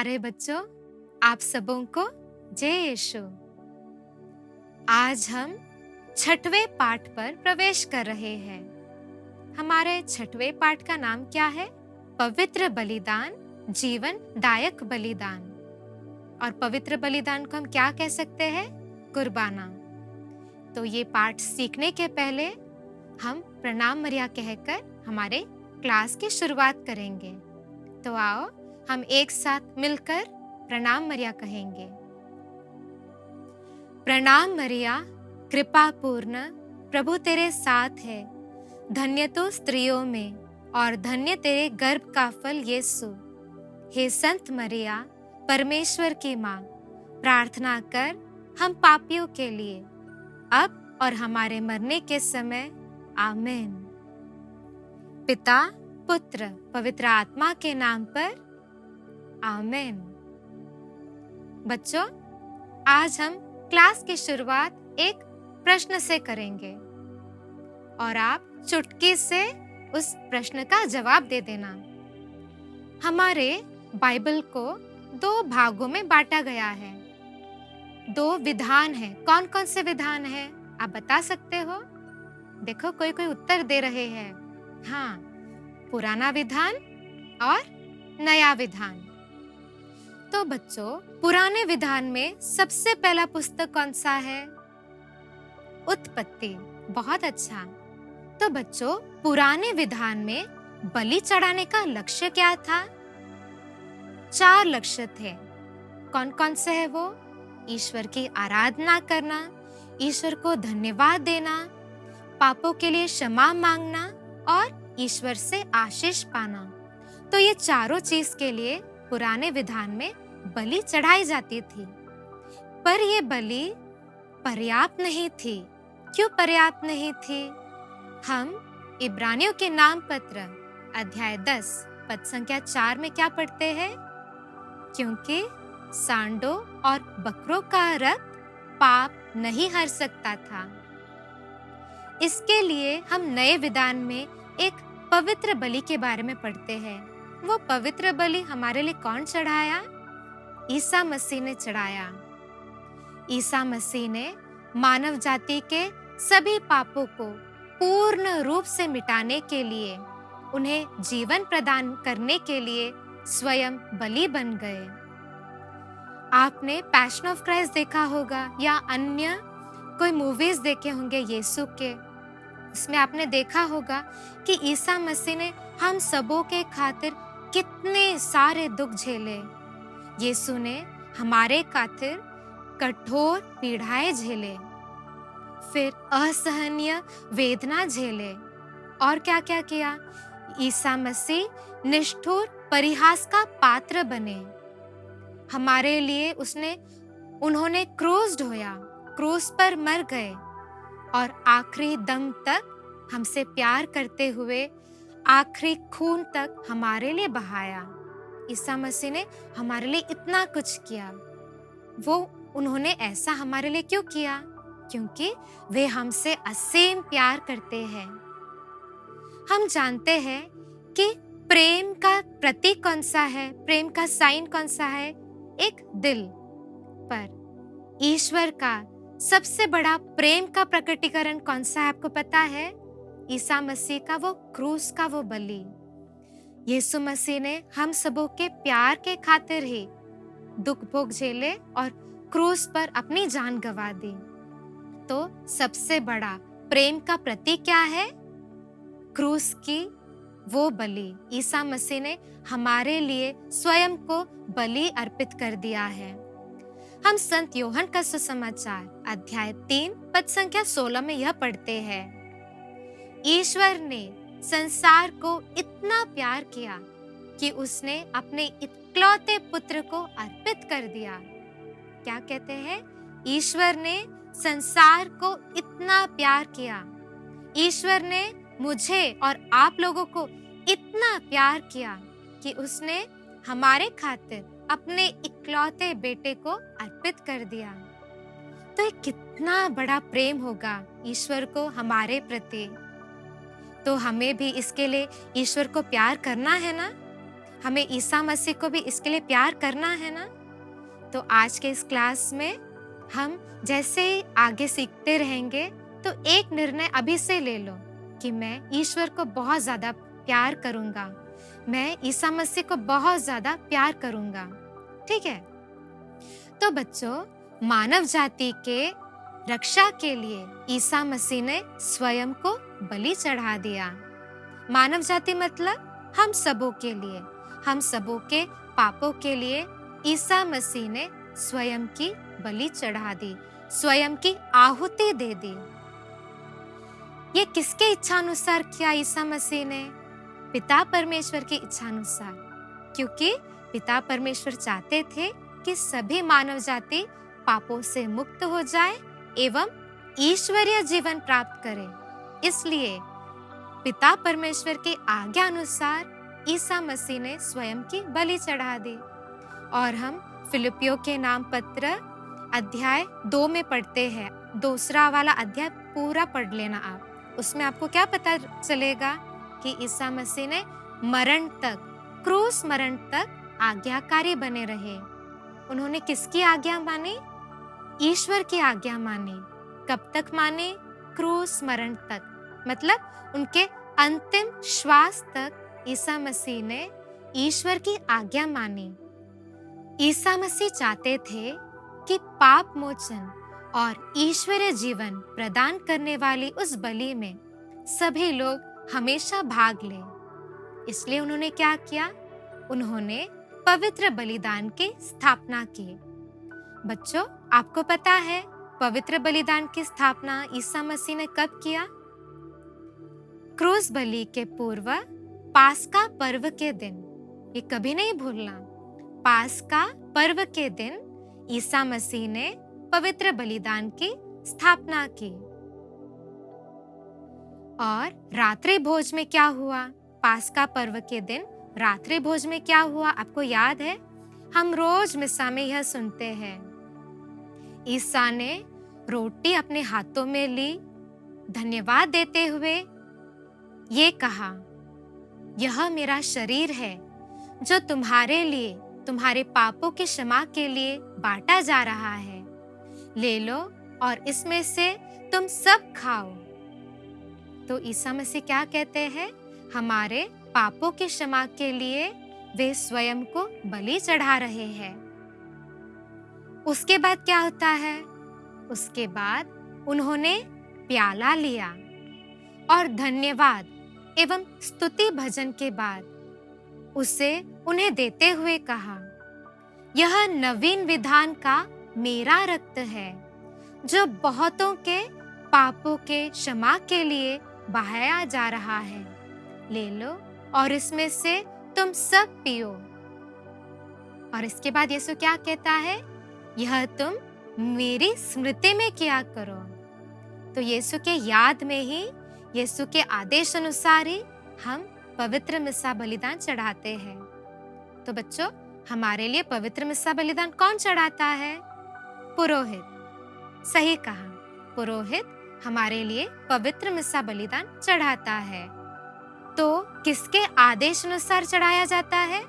प्यारे बच्चों, आप सबों को जय यीशु। आज हम छठवें पाठ पर प्रवेश कर रहे हैं। हमारे छठवें पाठ का नाम क्या है? पवित्र बलिदान, जीवन दायक बलिदान। और पवित्र बलिदान को हम क्या कह सकते हैं? कुर्बाना। तो ये पाठ सीखने के पहले हम प्रणाम मरिया कहकर हमारे क्लास की शुरुआत करेंगे। तो आओ हम एक साथ मिलकर प्रणाम मरिया कहेंगे। प्रणाम मरिया, कृपा पूर्ण, प्रभु तेरे साथ है। धन्य तो स्त्रियों में और धन्य तेरे गर्भ का फल यीशु। हे संत मरिया, परमेश्वर की माँ, प्रार्थना कर हम पापियों के लिए, अब और हमारे मरने के समय। आमीन। पिता, पुत्र, पवित्र आत्मा के नाम पर। आमीन। बच्चों, आज हम क्लास की शुरुआत एक प्रश्न से करेंगे और आप चुटकी से उस प्रश्न का जवाब दे देना। हमारे बाइबल को 2 भागों में बांटा गया है। 2 विधान हैं। कौन कौन से विधान हैं? आप बता सकते हो? देखो, कोई कोई उत्तर दे रहे हैं। हाँ, पुराना विधान और नया विधान। तो बच्चों, पुराने विधान में सबसे पहला पुस्तक कौन सा है? उत्पत्ति। बहुत अच्छा। तो बच्चों, पुराने विधान में बलि चढ़ाने का लक्ष्य क्या था? 4 लक्ष्य थे। कौन कौन से है वो? ईश्वर की आराधना करना, ईश्वर को धन्यवाद देना, पापों के लिए क्षमा मांगना और ईश्वर से आशीष पाना। तो ये चारों चीज के लिए पुराने विधान में बलि चढ़ाई जाती थी। पर ये बलि पर्याप्त नहीं थी। क्यों पर्याप्त नहीं थी? हम इब्रानियों के नाम पत्र अध्याय 10 पद संख्या 4 में क्या पढ़ते हैं? क्योंकि सांडों और बकरों का रक्त पाप नहीं हर सकता था। इसके लिए हम नए विधान में एक पवित्र बलि के बारे में पढ़ते हैं। वो पवित्र बलि हमारे लिए कौन चढ़ाया? ईसा मसीह ने चढ़ाया। ईसा मसीह ने मानव जाति के सभी पापों को पूर्ण रूप से मिटाने के लिए, उन्हें जीवन प्रदान करने के लिए स्वयं बलि बन गए। आपने पैशन ऑफ क्राइस्ट देखा होगा या अन्य कोई मूवीज देखे होंगे यीशु के। उसमें आपने देखा होगा कि ईसा मसीह ने हम सबों के खातिर कितने सारे दुख झेले। यीशु ने हमारे खातिर कठोर पीड़ाएं झेले, फिर असहनीय वेदना झेले और क्या क्या किया? ईसा मसीह निष्ठुर परिहास का पात्र बने। हमारे लिए उन्होंने क्रूस ढोया, क्रूस पर मर गए और आखिरी दम तक हमसे प्यार करते हुए आखिरी खून तक हमारे लिए बहाया। ईसा मसीह ने हमारे लिए इतना कुछ किया। उन्होंने ऐसा हमारे लिए क्यों किया? क्योंकि वे हमसे असीम प्यार करते हैं। हम जानते हैं कि प्रेम का प्रतीक कौन सा है? प्रेम का साइन कौन सा है? एक दिल। पर ईश्वर का सबसे बड़ा प्रेम का प्रकटीकरण कौन सा है? आपको पता है? ईसा मसीह का वो क्रूस का वो बलि। यीशु मसीह ने हम सबों के प्यार के खातिर ही दुख भोग झेले और क्रूस पर अपनी जान गंवा दी। तो सबसे बड़ा प्रेम का प्रतीक क्या है? क्रूस की वो बलि। ईसा मसीह ने हमारे लिए स्वयं को बलि अर्पित कर दिया है। हम संत यूहन्ना का सुसमाचार अध्याय 3 पद संख्या 16 में यह पढ़ते हैं, ईश्वर ने संसार को इतना प्यार किया कि उसने अपने इकलौते पुत्र को अर्पित कर दिया। क्या कहते हैं? ईश्वर ने संसार को इतना प्यार किया। ईश्वर ने मुझे और आप लोगों को इतना प्यार किया कि उसने हमारे खातिर अपने इकलौते बेटे को अर्पित कर दिया। तो ये कितना बड़ा प्रेम होगा ईश्वर को हमारे प्रति। तो हमें भी इसके लिए ईश्वर को प्यार करना है ना। हमें ईसा मसीह को भी इसके लिए प्यार करना है ना। तो आज के इस क्लास में हम जैसे ही आगे सीखते रहेंगे, तो एक निर्णय अभी से ले लो कि मैं ईश्वर को बहुत ज्यादा प्यार करूंगा, मैं ईसा मसीह को बहुत ज्यादा प्यार करूंगा। ठीक है। तो बच्चों, मानव जाति के रक्षा के लिए ईसा मसीह ने स्वयं को बलि चढ़ा दिया। मानव जाति मतलब हम सबों के लिए, हम सबों के पापों के लिए ईसा मसीह ने स्वयं की बलि चढ़ा दी, स्वयं की आहुति दे दी। ये किसके इच्छा अनुसार किया ईसा मसीह ने? पिता परमेश्वर की इच्छा अनुसार, क्योंकि पिता परमेश्वर चाहते थे कि सभी मानव जाति पापों से मुक्त हो जाए एवं ईश्वरीय जीवन प्राप्त करे। इसलिए पिता परमेश्वर की आज्ञा अनुसार ईसा मसीह ने स्वयं की बलि चढ़ा दी। और हम फिलिपियों के नाम पत्र अध्याय 2 में पढ़ते हैं। दूसरा वाला अध्याय पूरा पढ़ लेना आप। उसमें आपको क्या पता चलेगा कि ईसा मसीह ने मरण तक, क्रूस मरण तक आज्ञाकारी बने रहे। उन्होंने किसकी आज्ञा मानी? ईश्वर की आज्ञा मानी। कब तक माने? क्रूस मरण तक, मतलब उनके अंतिम श्वास तक ईसा मसीह ने ईश्वर की आज्ञा मानी। ईसा मसीह चाहते थे कि पाप मोचन और ईश्वरीय जीवन प्रदान करने वाली उस बलि में सभी लोग हमेशा भाग लें। इसलिए उन्होंने क्या किया? उन्होंने पवित्र बलिदान की स्थापना की। बच्चों, आपको पता है पवित्र बलिदान की स्थापना ईसा मसीह ने कब किया? क्रूस बलि के पूर्व पास्का पर्व के दिन। ये कभी नहीं भूलना। पास्का पर्व के दिन ईसा मसीह ने पवित्र बलिदान की स्थापना की। और रात्रि भोज में क्या हुआ? पास्का पर्व के दिन रात्रि भोज में क्या हुआ? आपको याद है? हम रोज मिसा में यह सुनते हैं। ईसा ने रोटी अपने हाथों में ली, धन्यवाद देते हुए ये कहा, यह मेरा शरीर है जो तुम्हारे लिए, तुम्हारे पापों की क्षमा के लिए बांटा जा रहा है। ले लो और इसमें से तुम सब खाओ। तो ईसा मसीह क्या कहते हैं? हमारे पापों की क्षमा के लिए वे स्वयं को बलि चढ़ा रहे हैं। उसके बाद क्या होता है? उसके बाद उन्होंने प्याला लिया और धन्यवाद एवं स्तुति भजन के बाद उसे उन्हें देते हुए कहा, यह नवीन विधान का मेरा रक्त है जो बहुतों के पापों के क्षमा के लिए बहाया जा रहा है। ले लो और इसमें से तुम सब पियो। और इसके बाद यीशु क्या कहता है? यह तुम मेरी स्मृति में किया करो। तो यीशु के याद में ही, यीशु के आदेश अनुसार ही हम पवित्र मिस्सा बलिदान चढ़ाते हैं। तो बच्चों, हमारे लिए पवित्र मिस्सा बलिदान कौन चढ़ाता है? पुरोहित। सही कहा, पुरोहित हमारे लिए पवित्र मिस्सा बलिदान चढ़ाता है। तो किसके आदेश अनुसार चढ़ाया जाता है?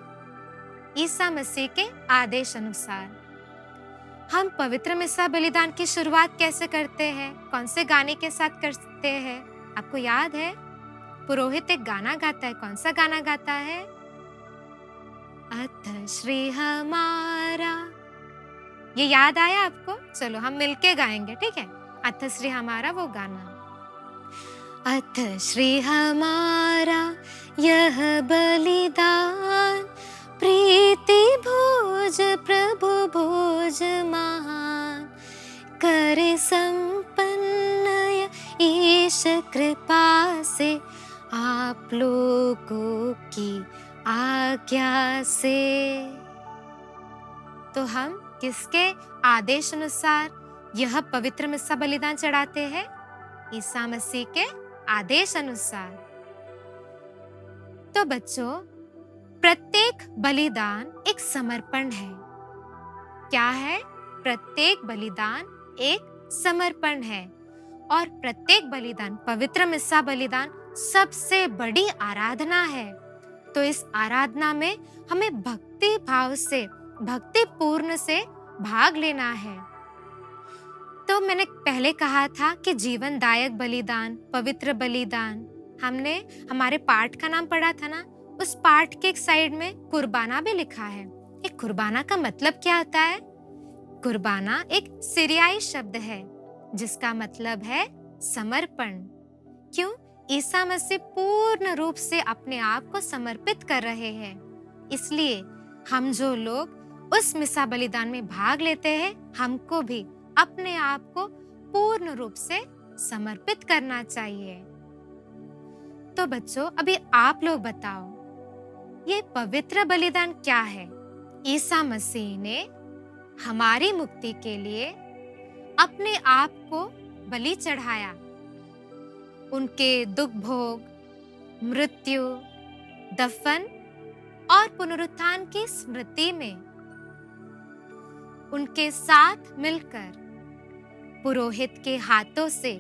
ईसा मसीह के आदेश अनुसार। हम पवित्र मिस्सा बलिदान की शुरुआत कैसे करते हैं? कौन से गाने के साथ करते हैं? आपको याद है? पुरोहित एक गाना गाता है। कौन सा गाना गाता है? अथ श्री हमारा। ये याद आया आपको? चलो हम मिलके गाएंगे, ठीक है? अथ श्री हमारा वो गाना। अथ श्री हमारा यह बलिदान, प्रीति भोज प्रभु भोज महान, करे संपन्न ईश कृपा से आप लोगों की आज्ञा से। तो हम किसके आदेश अनुसार यह पवित्र मिस्सा बलिदान चढ़ाते हैं? ईसा मसीह के आदेश अनुसार। तो बच्चों, प्रत्येक बलिदान एक समर्पण है। क्या है? प्रत्येक बलिदान एक समर्पण है। और प्रत्येक बलिदान, पवित्र मिस्सा बलिदान सबसे बड़ी आराधना है। तो इस आराधना में हमें भक्ति भाव से, भक्ति पूर्ण से भाग लेना है। तो मैंने पहले कहा था कि जीवनदायक बलिदान, पवित्र बलिदान, हमने हमारे पाठ का नाम पढ़ा था ना, उस पाठ के एक साइड में कुर्बाना भी लिखा है। ये कुर्बाना का मतलब क्या होता है? कुर्बाना एक सीरियाई शब्द है जिसका मतलब है समर्पण। क्यों? ईसा मसीह पूर्ण रूप से अपने आप को समर्पित कर रहे हैं, इसलिए हम जो लोग उस मिसा बलिदान में भाग लेते हैं, हमको भी अपने आप को पूर्ण रूप से समर्पित करना चाहिए। तो बच्चों, अभी आप लोग बताओ, ये पवित्र बलिदान क्या है? ईसा मसीह ने हमारी मुक्ति के लिए अपने आप को बलि चढ़ाया। उनके दुख भोग, मृत्यु, दफन और पुनरुत्थान की स्मृति में उनके साथ मिलकर पुरोहित के हाथों से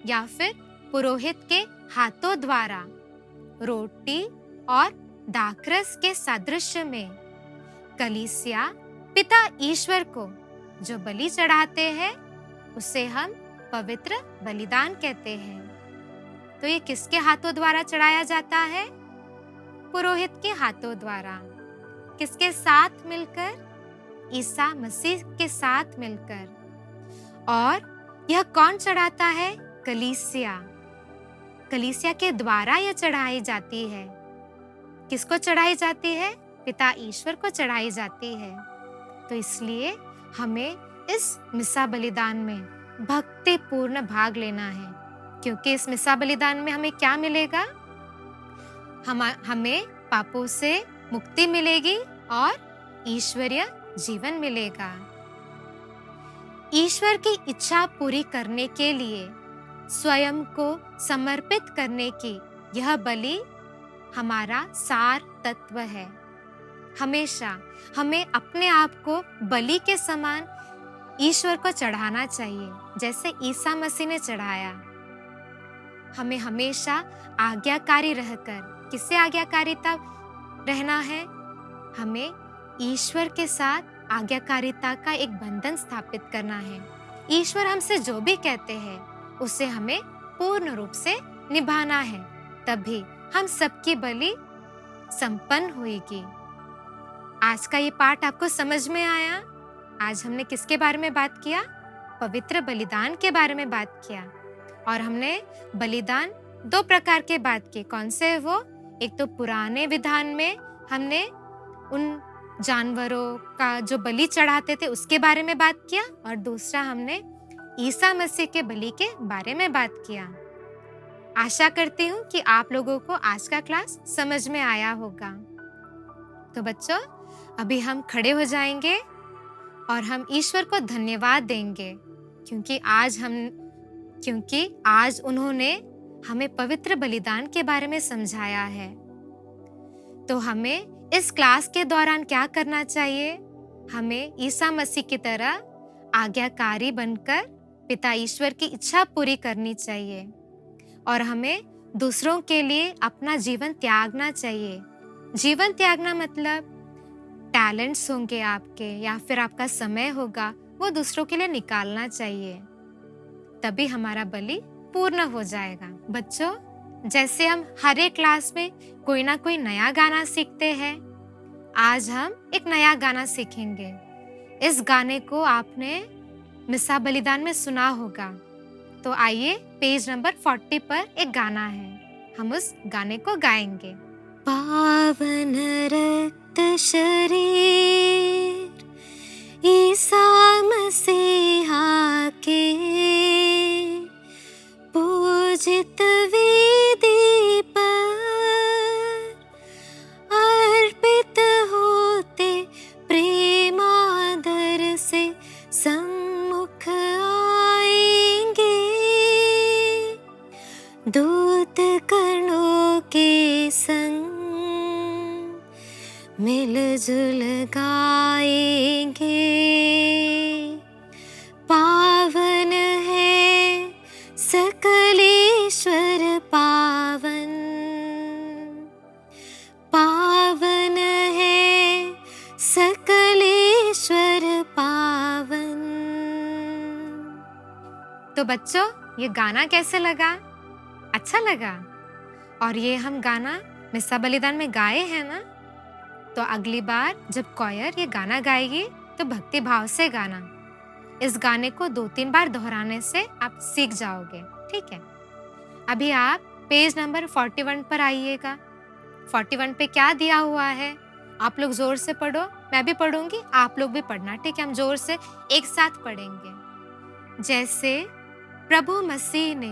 या फिर पुरोहित के हाथों द्वारा रोटी और दाखरस के सादृश्य में कलीसिया पिता ईश्वर को जो बलि चढ़ाते हैं, उसे हम पवित्र बलिदान कहते हैं। तो ये किसके हाथों द्वारा चढ़ाया जाता है? पुरोहित के हाथों द्वारा। किसके साथ मिलकर? ईसा मसीह के साथ मिलकर। और यह कौन चढ़ाता है? कलीसिया। कलीसिया के द्वारा यह चढ़ाई जाती है। किसको चढ़ाई जाती है? पिता ईश्वर को चढ़ाई जाती है। तो इसलिए हमें इस मिसा बलिदान में भक्ति पूर्ण भाग लेना है, क्योंकि इस मिसा बलिदान में हमें क्या मिलेगा? हमें पापों से मुक्ति मिलेगी और ईश्वरीय जीवन मिलेगा। ईश्वर की इच्छा पूरी करने के लिए स्वयं को समर्पित करने की यह बलि हमारा सार तत्व है। हमेशा हमें अपने आप को बलि के समान ईश्वर को चढ़ाना चाहिए, जैसे ईसा मसीह ने चढ़ाया। हमें हमेशा आज्ञाकारी रहकर, किससे आज्ञाकारिता रहना है? हमें ईश्वर के साथ आज्ञाकारिता का एक बंधन स्थापित करना है। ईश्वर हमसे जो भी कहते हैं उसे हमें पूर्ण रूप से निभाना है, तभी हम सबकी बलि संपन्न होगी। आज का ये पाठ आपको समझ में आया? आज हमने किसके बारे में बात किया? पवित्र बलिदान के बारे में बात किया। और हमने बलिदान दो प्रकार के बात की। कौन से है वो? एक तो पुराने विधान में हमने उन जानवरों का जो बलि चढ़ाते थे उसके बारे में बात किया, और दूसरा हमने ईसा मसीह के बलि के बारे में बात किया। आशा करती हूँ कि आप लोगों को आज का क्लास समझ में आया होगा। तो बच्चों, अभी हम खड़े हो जाएंगे और हम ईश्वर को धन्यवाद देंगे, क्योंकि आज उन्होंने हमें पवित्र बलिदान के बारे में समझाया है। तो हमें इस क्लास के दौरान क्या करना चाहिए? हमें ईसा मसीह की तरह आज्ञाकारी बनकर पिता ईश्वर की इच्छा पूरी करनी चाहिए, और हमें दूसरों के लिए अपना जीवन त्यागना चाहिए। जीवन त्यागना मतलब टैलेंट्स होंगे आपके या फिर आपका समय होगा, वो दूसरों के लिए निकालना चाहिए, तभी हमारा बलि पूर्ण हो जाएगा। बच्चों, जैसे हम हर एक क्लास में कोई ना कोई नया गाना सीखते हैं, आज हम एक नया गाना सीखेंगे। इस गाने को आपने मिसा बलिदान में सुना होगा। तो आइए, पेज नंबर 40 पर एक गाना है, हम उस गाने को गाएंगे। पावन रक्त शरीर ईसा मसीहा के, पूजित वेदी पर अर्पित होते प्रेमादर से सम्मुख आएंगे। दूत कर्णों के संग मिलजुल गाएंगे। पावन है सकल ईश्वर पावन, तो बच्चों, ये गाना कैसे लगा? अच्छा लगा? और ये हम गाना मिस्सा बलिदान में गाए हैं ना? तो अगली बार जब कॉयर ये गाना गाएगी तो भक्ति भाव से गाना। इस गाने को 2-3 बार दोहराने से आप सीख जाओगे, ठीक है? अभी आप पेज नंबर 41 पर आइएगा। 41 पे क्या दिया हुआ है? आप लोग जोर से पढ़ो, मैं भी पढ़ूंगी, आप लोग भी पढ़ना, ठीक है? हम जोर से एक साथ पढ़ेंगे। जैसे प्रभु मसीह ने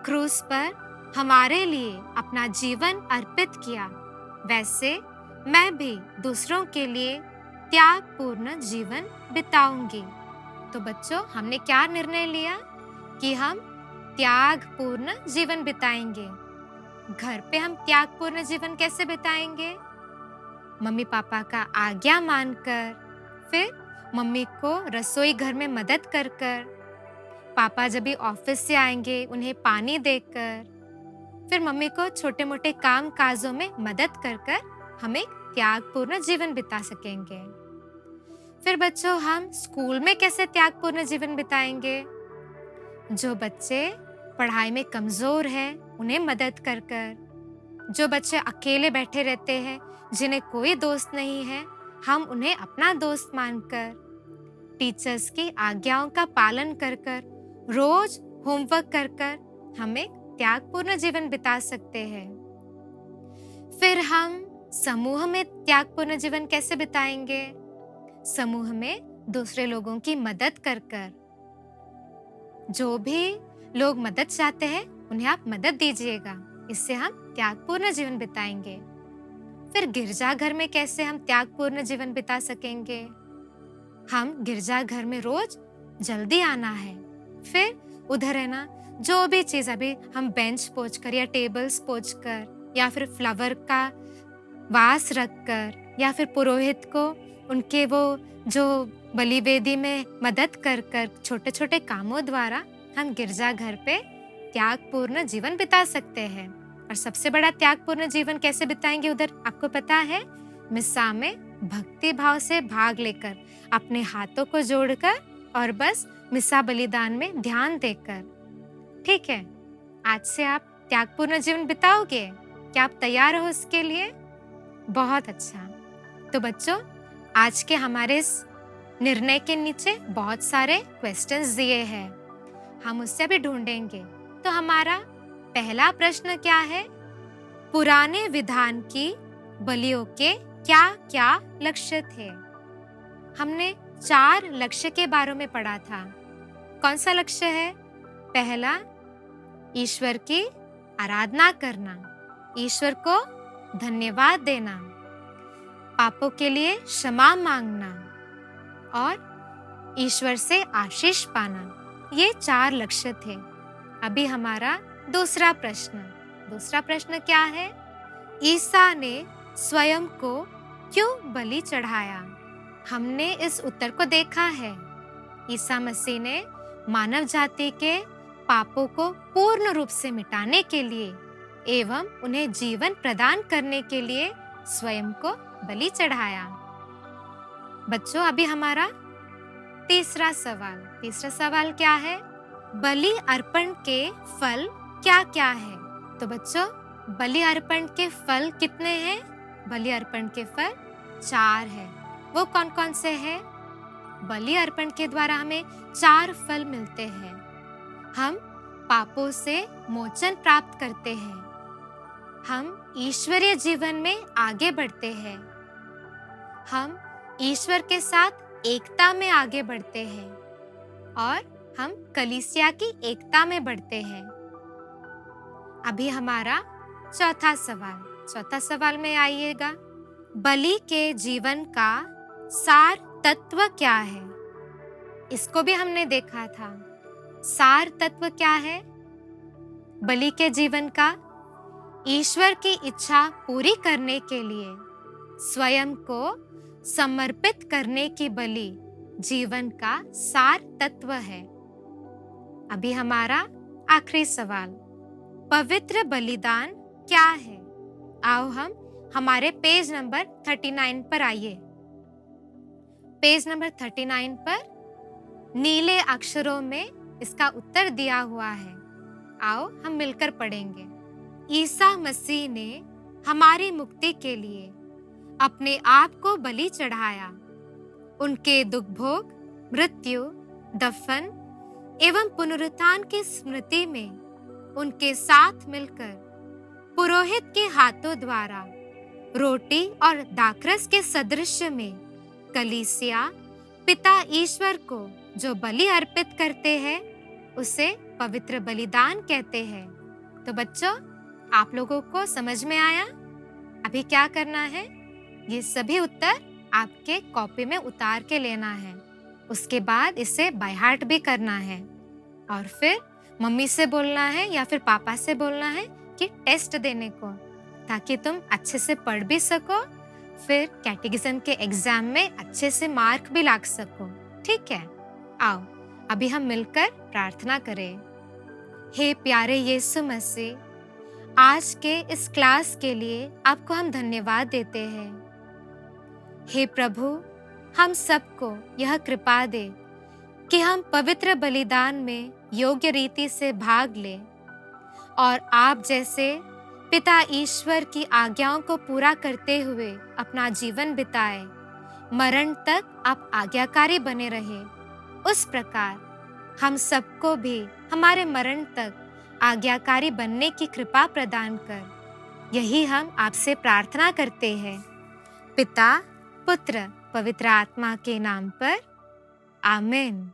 क्रूस पर हमारे लिए अपना जीवन अर्पित किया, वैसे मैं भी दूसरों के लिए त्यागपूर्ण जीवन बिताऊंगी। तो बच्चों, हमने क्या निर्णय लिया कि हम त्यागपूर्ण जीवन बिताएंगे। घर पे हम त्यागपूर्ण जीवन कैसे बिताएंगे? मम्मी पापा का आज्ञा मानकर, फिर मम्मी को रसोई घर में मदद कर कर, पापा जब भी ऑफिस से आएंगे उन्हें पानी देकर, फिर मम्मी को छोटे मोटे काम काजों में मदद कर कर हम एक त्यागपूर्ण जीवन बिता सकेंगे। फिर बच्चों, हम स्कूल में कैसे त्यागपूर्ण जीवन बिताएंगे? जो बच्चे पढ़ाई में कमजोर हैं, उन्हें मदद कर कर, जो बच्चे अकेले बैठे रहते हैं, जिन्हें कोई दोस्त नहीं है, हम उन्हें अपना दोस्त मानकर, टीचर्स की आज्ञाओं का पालन कर कर, रोज होमवर्क कर कर हम एक त्यागपूर्ण जीवन बिता सकते हैं। फिर हम समूह में त्यागपूर्ण जीवन कैसे बिताएंगे? समूह में दूसरे लोगों की मदद कर कर, जो भी लोग मदद चाहते हैं उन्हें आप मदद दीजिएगा, इससे हम त्यागपूर्ण जीवन बिताएंगे। फिर गिरजाघर में कैसे हम त्यागपूर्ण जीवन बिता सकेंगे? हम गिरजाघर में रोज जल्दी आना है, फिर उधर है ना, जो भी चीज अभी हम बेंच पोंछ कर या टेबल्स पोंछ कर या फिर फ्लावर का वास रख कर या फिर पुरोहित को उनके वो जो बलिवेदी में मदद कर कर छोटे छोटे कामों द्वारा हम गिरजाघर पे त्यागपूर्ण जीवन बिता सकते हैं। और सबसे बड़ा त्यागपूर्ण जीवन कैसे बिताएंगे उधर आपको पता है? मिस्सा में भक्ति भाव से भाग लेकर, अपने हाथों को जोड़कर और बस मिस्सा बलिदान में ध्यान देकर, ठीक है? आज से आप त्यागपूर्ण जीवन बिताओगे? क्या आप तैयार हो उसके लिए? बहुत अच्छा। तो बच्चों, आज के हमारे इस निर्णय के नीचे बहुत सारे क्वेश्चंस दिए हैं, हम उससे भी ढूंढेंगे। तो हमारा पहला प्रश्न क्या है? पुराने विधान की बलियों के क्या क्या लक्ष्य थे? हमने 4 लक्ष्य के बारे में पढ़ा था। कौन सा लक्ष्य है? पहला, ईश्वर की आराधना करना, ईश्वर को धन्यवाद देना, पापों के लिए क्षमा मांगना और ईश्वर से आशीष पाना। ये 4 लक्ष्य थे। अभी हमारा दूसरा प्रश्न क्या है? ईसा ने स्वयं को क्यों बलि चढ़ाया? हमने इस उत्तर को देखा है। ईसा मसीह ने मानव जाति के पापों को पूर्ण रूप से मिटाने के लिए एवं उन्हें जीवन प्रदान करने के लिए स्वयं को बलि चढ़ाया। बच्चों, अभी हमारा तीसरा सवाल क्या है? बलि अर्पण के फल क्या क्या है? तो बच्चों, बलि अर्पण के फल कितने हैं? बलि अर्पण के फल 4 हैं। वो कौन कौन से हैं? बलि अर्पण के द्वारा हमें 4 फल मिलते हैं। हम पापों से मोचन प्राप्त करते हैं, हम ईश्वरीय जीवन में आगे बढ़ते हैं, हम ईश्वर के साथ एकता में आगे बढ़ते हैं और हम कलीसिया की एकता में बढ़ते हैं। अभी हमारा चौथा सवाल में आइएगा। बलि के जीवन का सार तत्व क्या है? इसको भी हमने देखा था। सार तत्व क्या है बलि के जीवन का? ईश्वर की इच्छा पूरी करने के लिए स्वयं को समर्पित करने की बलि जीवन का सार तत्व है। अभी हमारा आखिरी सवाल, पवित्र बलिदान क्या है? आओ हम हमारे पेज नंबर 39 पर आइए। पेज नंबर 39 पर नीले अक्षरों में इसका उत्तर दिया हुआ है। आओ हम मिलकर पढ़ेंगे। ईसा मसीह ने हमारी मुक्ति के लिए अपने आप को बलि चढ़ाया। उनके दुख भोग, मृत्यु, दफन एवं पुनरुत्थान की स्मृति में उनके साथ मिलकर पुरोहित के हाथों द्वारा रोटी और दाखरस के सदृश्य में कलीसिया पिता ईश्वर को जो बलि अर्पित करते हैं उसे पवित्र बलिदान कहते हैं। तो बच्चों, आप लोगों को समझ में आया? अभी क्या करना है? ये सभी उत्तर आपके कॉपी में उतार के लेना है। उसके बाद इसे बाय हार्ट भी करना है और फिर मम्मी से बोलना है या फिर पापा से बोलना है कि टेस्ट देने को, ताकि तुम अच्छे से पढ़ भी सको, फिर कैटेकिज्म के एग्जाम में अच्छे से मार्क भी ला सको। ठीक है? आओ अभी हम मिलकर प्रार्थना करें। हे प्यारे यीशु मसीह, आज के इस क्लास के लिए आपको हम धन्यवाद देते हैं। हे प्रभु, हम सबको यह कृपा दे कि हम पवित्र बलिदान में योग्य रीति से भाग लें और आप जैसे पिता ईश्वर की आज्ञाओं को पूरा करते हुए अपना जीवन बिताए, मरण तक आप आज्ञाकारी बने रहे। उस प्रकार हम सबको भी हमारे मरण तक आज्ञाकारी बनने की कृपा प्रदान कर, यही हम आपसे प्रार्थना करते हैं। पिता, पुत्र, पवित्र आत्मा के नाम पर, आमीन।